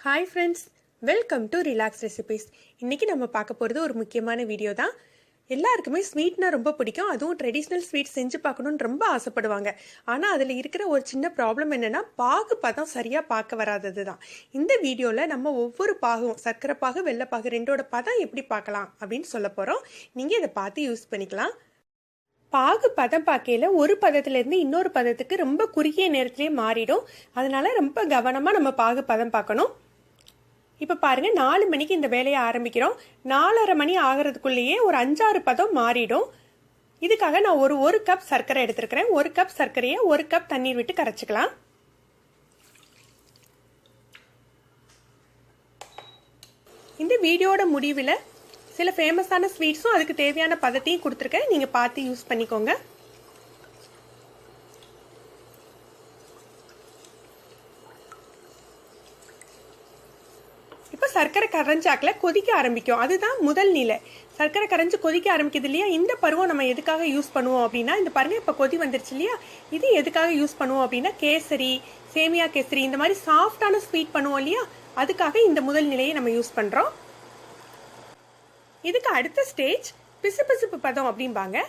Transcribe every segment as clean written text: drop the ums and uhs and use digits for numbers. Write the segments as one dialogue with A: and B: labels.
A: Hi friends, welcome to relax recipes. இன்றைக்கி நம்ம பார்க்க போகிறது ஒரு முக்கியமான வீடியோ தான். எல்லாருக்குமே ஸ்வீட்னா ரொம்ப பிடிக்கும். அதுவும் ட்ரெடிஷ்னல் ஸ்வீட் செஞ்சு பார்க்கணுன்னு ரொம்ப ஆசைப்படுவாங்க. ஆனால் அதில் இருக்கிற ஒரு சின்ன ப்ராப்ளம் என்னென்னா, பாகு பதம் சரியாக பார்க்க வராதது தான். இந்த வீடியோவில் நம்ம ஒவ்வொரு பாகும், சர்க்கரை பாகு, வெள்ளைப்பாகு ரெண்டோட பதம் எப்படி பார்க்கலாம் அப்படின்னு சொல்ல போகிறோம். நீங்கள் இதை பார்த்து யூஸ் பண்ணிக்கலாம். பாகு பதம் பார்க்கையில் ஒரு பதத்துலேருந்து இன்னொரு பதத்துக்கு ரொம்ப குறுகிய நேரத்திலே மாறிடும். அதனால ரொம்ப கவனமாக நம்ம பாகு பதம் பார்க்கணும். இப்போ பாருங்கள், 4 மணிக்கு இந்த வேலையை ஆரம்பிக்கிறோம். 4:30 மணி ஆகிறதுக்குள்ளேயே ஒரு 5-6 பதம் மாறிடும். இதுக்காக நான் ஒரு கப் சர்க்கரை எடுத்துருக்கிறேன். 1 கப் சர்க்கரையை 1 கப் தண்ணீர் விட்டு கரைச்சிக்கலாம். இந்த வீடியோட முடிவில் சில ஃபேமஸான ஸ்வீட்ஸும் அதுக்கு தேவையான பதத்தையும் கொடுத்துருக்கேன். நீங்கள் பார்த்து யூஸ் பண்ணிக்கோங்க. இப்போ சர்க்கரை கரைஞ்சாக்கில் கொதிக்க ஆரம்பிக்கும். அதுதான் முதல் நிலை. சர்க்கரை கரைஞ்சி கொதிக்க ஆரம்பிக்குது இல்லையா, இந்த பருவம் நம்ம எதுக்காக யூஸ் பண்ணுவோம் அப்படின்னா, இந்த பாருங்க இப்போ கொதி வந்துருச்சு இல்லையா, இது எதுக்காக யூஸ் பண்ணுவோம் அப்படின்னா, கேசரி, சேமியா கேசரி, இந்த மாதிரி சாஃப்டான ஸ்வீட் பண்ணுவோம் இல்லையா, அதுக்காக இந்த முதல் நிலையை நம்ம யூஸ் பண்ணுறோம். இதுக்கு அடுத்த ஸ்டேஜ் பிசுபிசுப்பு பதம் அப்படிம்பாங்க.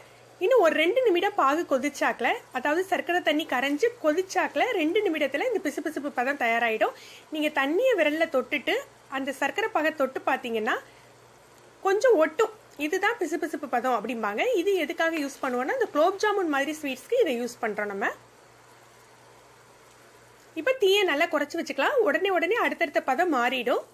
A: இன்னும் ஒரு 2 நிமிடம் பாகு கொதிச்சாக்கில், அதாவது சர்க்கரை தண்ணி கரைஞ்சி கொதிச்சாக்கில் 2 நிமிடத்தில் இந்த பிசுபிசுப்பு பதம் தயாராகிடும். நீங்கள் தண்ணியை விரலில் தொட்டுட்டு அந்த சர்க்கரை பாகை தொட்டு பார்த்தீங்கன்னா கொஞ்சம் ஒட்டும். இதுதான் பிசுபிசுப்பு பதம் அப்படிம்பாங்க. இது எதுக்காக யூஸ் பண்ணுவோம்னா, இந்த குலோப் ஜாமுன் மாதிரி ஸ்வீட்ஸ்க்கு இதை யூஸ் பண்ணுறோம் நம்ம. இப்போ தீயை நல்லா குறைச்சி வச்சுக்கலாம். உடனே அடுத்தடுத்த பதம் மாறிடும்.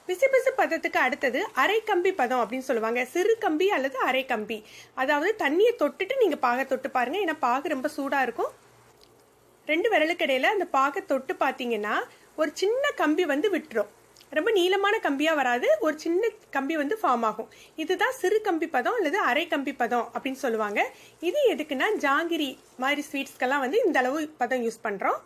A: பிசுபிசு பதத்துக்கு அடுத்தது அரை கம்பி பதம் அப்படின்னு சொல்லுவாங்க. சிறு கம்பி அல்லது அரை கம்பி. அதாவது தண்ணியை தொட்டுட்டு நீங்கள் பாகை தொட்டு பாருங்கள். ஏன்னா பாகு ரொம்ப சூடாக இருக்கும். 2 விரலுக்கு இடையில அந்த பாகை தொட்டு பார்த்தீங்கன்னா ஒரு சின்ன கம்பி வந்து விட்டுரும். ரொம்ப நீளமான கம்பியாக வராது, ஒரு சின்ன கம்பி வந்து ஃபார்ம் ஆகும். இதுதான் சிறு கம்பி பதம் அல்லது அரை கம்பி பதம் அப்படின்னு சொல்லுவாங்க. இது எதுக்குன்னா, ஜாங்கிரி மாதிரி ஸ்வீட்ஸ்க்கெல்லாம் வந்து இந்த அளவு பதம் யூஸ் பண்ணுறோம்.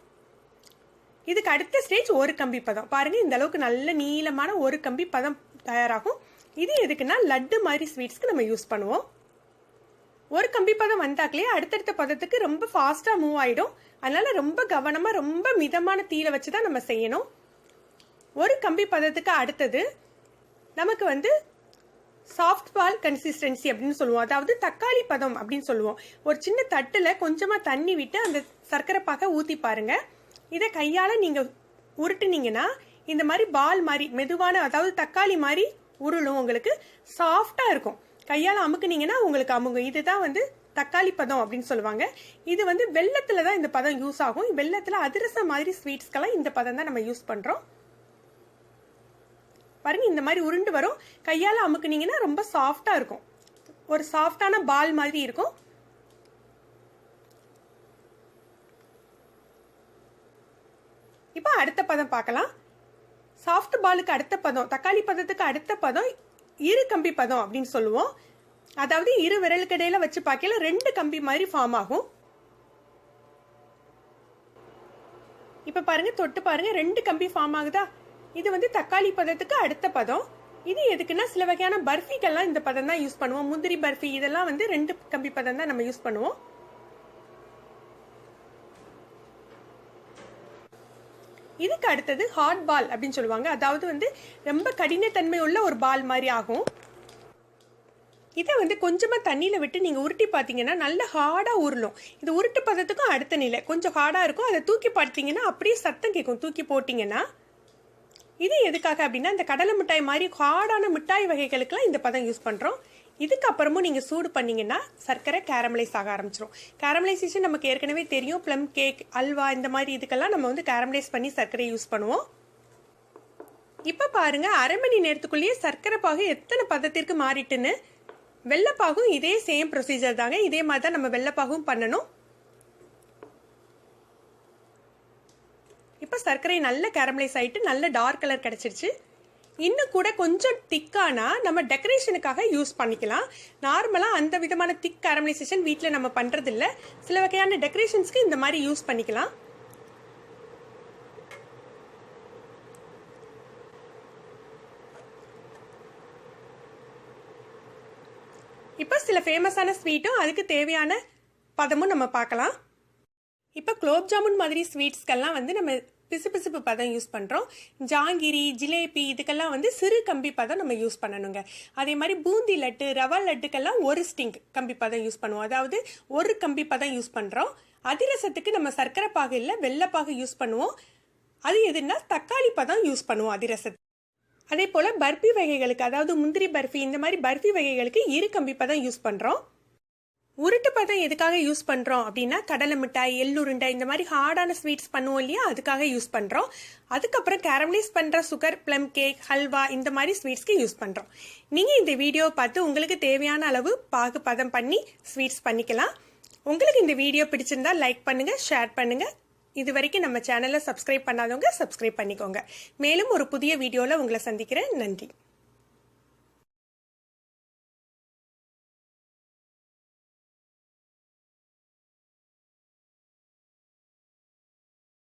A: இதுக்கு அடுத்த ஸ்டேஜ் ஒரு கம்பி பதம். பாருங்க, இந்த அளவுக்கு நல்ல நீளமான ஒரு கம்பி பதம் தயாராகும். இது எதுக்குன்னா, லட்டு மாதிரி ஸ்வீட்ஸ்க்கு நம்ம யூஸ் பண்ணுவோம். ஒரு கம்பி பதம் வந்தாக்கலே அடுத்தடுத்த பதத்துக்கு ரொம்ப ஃபாஸ்ட்டாக மூவ் ஆகிடும். அதனால ரொம்ப கவனமாக ரொம்ப மிதமான தீயில வச்சு தான் நம்ம செய்யணும். ஒரு கம்பி பதத்துக்கு அடுத்தது நமக்கு வந்து சாஃப்ட் பால் கன்சிஸ்டன்சி அப்படின்னு சொல்லுவோம். அதாவது தக்காளி பதம் அப்படின்னு சொல்லுவோம். ஒரு சின்ன தட்டில் கொஞ்சமாக தண்ணி விட்டு அந்த சர்க்கரை பாகை ஊற்றி பாருங்க. இதை கையால் நீங்கள் உருட்டுனீங்கன்னா இந்த மாதிரி பால் மாதிரி மெதுவான, அதாவது தக்காளி மாதிரி உருளும். உங்களுக்கு சாஃப்டாக இருக்கும். கையால் அமுக்குனீங்கன்னா உங்களுக்கு அமுங்கும். இதுதான் வந்து தக்காளி பதம் அப்படின்னு சொல்லுவாங்க. இது வந்து வெள்ளத்தில் தான் இந்த பதம் யூஸ் ஆகும். வெள்ளத்தில் அதிரசம் மாதிரி ஸ்வீட்ஸ்க்கெல்லாம் இந்த பதம் தான் நம்ம யூஸ் பண்ணுறோம். பாருங்க, இந்த மாதிரி உருண்டு வரும். கையால் அமுக்குனீங்கன்னா ரொம்ப சாஃப்டாக இருக்கும். ஒரு சாஃப்டான பால் மாதிரி இருக்கும். இப்போ அடுத்த பதம் பார்க்கலாம். சாஃப்ட் பாலுக்கு அடுத்த பதம், தக்காளி பதத்துக்கு அடுத்த பதம் இரு கம்பி பதம் அப்படின்னு சொல்லுவோம். அதாவது இரு விரலுக்கு இடையில வச்சு பார்க்கல 2 கம்பி மாதிரி ஃபார்ம் ஆகும். இப்ப பாருங்க, தொட்டு பாருங்க, 2 கம்பி ஃபார்ம் ஆகுதா. இது வந்து தக்காளி பதத்துக்கு அடுத்த பதம். இது எதுக்குன்னா, சில வகையான பர்ஃபிக்கெல்லாம் இந்த பதம் தான் யூஸ் பண்ணுவோம். முந்திரி பர்ஃபி இதெல்லாம் வந்து 2 கம்பி பதம் தான் நம்ம யூஸ் பண்ணுவோம். இதுக்கு அடுத்தது ஹாட் பால் அப்படின்னு சொல்லுவாங்க. அதாவது வந்து ரொம்ப கடினத்தன்மை உள்ள ஒரு பால் மாதிரி ஆகும். இதை வந்து கொஞ்சமாக தண்ணியில் விட்டு நீங்கள் உருட்டி பார்த்தீங்கன்னா நல்ல ஹார்டாக உருளும். இது உருட்டு பதத்துக்கும் அடுத்த நிலை கொஞ்சம் ஹார்டாக இருக்கும். அதை தூக்கி பார்த்தீங்கன்னா அப்படியே சத்தம் கேட்கும். தூக்கி போட்டிங்கன்னா இது எதுக்காக அப்படின்னா, இந்த கடலை மிட்டாய் மாதிரி ஹார்டான மிட்டாய் வகைகளுக்கெல்லாம் இந்த பதம் யூஸ் பண்ணுறோம். இதுக்கப்புறமும் நீங்கள் சூடு பண்ணிங்கன்னா சர்க்கரை கேரமலைஸ் ஆக ஆரம்பிச்சிடும். கேரமலைசேஷன் நமக்கு ஏற்கனவே தெரியும். ப்ளம் கேக், அல்வா, இந்த மாதிரி இதுக்கெல்லாம் நம்ம வந்து கேரமலைஸ் பண்ணி சர்க்கரை யூஸ் பண்ணுவோம். இப்போ பாருங்க, அரை மணி நேரத்துக்குள்ளேயே சர்க்கரை பாகு எத்தனை பதத்திற்கு மாறிட்டுன்னு. வெள்ளைப்பாகும் இதே சேம் ப்ரொசீஜர் தாங்க. இதே மாதிரி தான் நம்ம வெள்ளைப்பாகும் பண்ணணும். இப்போ சர்க்கரை நல்ல கேரமலைஸ் ஆகிட்டு நல்ல டார்க் கலர் கிடச்சிருச்சு. இன்னும் கூட கொஞ்சம் திக்கானா நம்ம டெக்கரேஷனுக்காக யூஸ் பண்ணிக்கலாம். நார்மலாக அந்த விதமான திக் கேரமலைசேஷன் வீட்டில் நம்ம பண்ணுறதில்ல. சில வகையான டெக்கரேஷன்ஸ்க்கு இந்த மாதிரி யூஸ் பண்ணிக்கலாம். இப்போ சில ஃபேமஸான ஸ்வீட்டும் அதுக்கு தேவையான பதமும் நம்ம பார்க்கலாம். இப்போ குலோப் ஜாமுன் மாதிரி ஸ்வீட்ஸ்க்கெல்லாம் வந்து நம்ம பிசுபிசுப்பு பதம் யூஸ் பண்ணுறோம். ஜாங்கிரி, ஜிலேபி இதுக்கெல்லாம் வந்து சிறு கம்பி பதம் நம்ம யூஸ் பண்ணணுங்க. அதே மாதிரி பூந்தி லட்டு, ரவா லட்டுக்கெல்லாம் ஒரு ஸ்டிங் கம்பி பதம் யூஸ் பண்ணுவோம். அதாவது ஒரு கம்பி பதம் யூஸ் பண்ணுறோம். அதிரசத்துக்கு நம்ம சர்க்கரை பாகு இல்லை வெள்ளைப்பாகு யூஸ் பண்ணுவோம். அது எதுன்னா தக்காளி பதம் யூஸ் பண்ணுவோம் அதிரசத்துக்கு. அதே போல் பர்ஃபி வகைகளுக்கு, அதாவது முந்திரி பர்ஃபி இந்த மாதிரி பர்ஃபி வகைகளுக்கு இரு கம்பி பதம் யூஸ் பண்ணுறோம். உருட்டு பதம் எதுக்காக யூஸ் பண்ணுறோம் அப்படின்னா கடலை மிட்டாய், எள்ளுருண்டை இந்த மாதிரி ஹார்டான ஸ்வீட்ஸ் பண்ணுவோம் இல்லையா, அதுக்காக யூஸ் பண்ணுறோம். அதுக்கப்புறம் கேரமலைஸ் பண்ணுற சுகர், ப்ளம் கேக், ஹல்வா இந்த மாதிரி ஸ்வீட்ஸ்க்கு யூஸ் பண்ணுறோம். நீங்கள் இந்த வீடியோவை பார்த்து உங்களுக்கு தேவையான அளவு பாகு பதம் பண்ணி ஸ்வீட்ஸ் பண்ணிக்கலாம். உங்களுக்கு இந்த வீடியோ பிடிச்சிருந்தா லைக் பண்ணுங்கள், ஷேர் பண்ணுங்கள். இது வரைக்கும் நம்ம சேனலை சப்ஸ்கிரைப் பண்ணாதவங்க சப்ஸ்கிரைப் பண்ணிக்கோங்க. மேலும் ஒரு புதிய வீடியோவில் உங்களை சந்திக்கிறேன். நன்றி.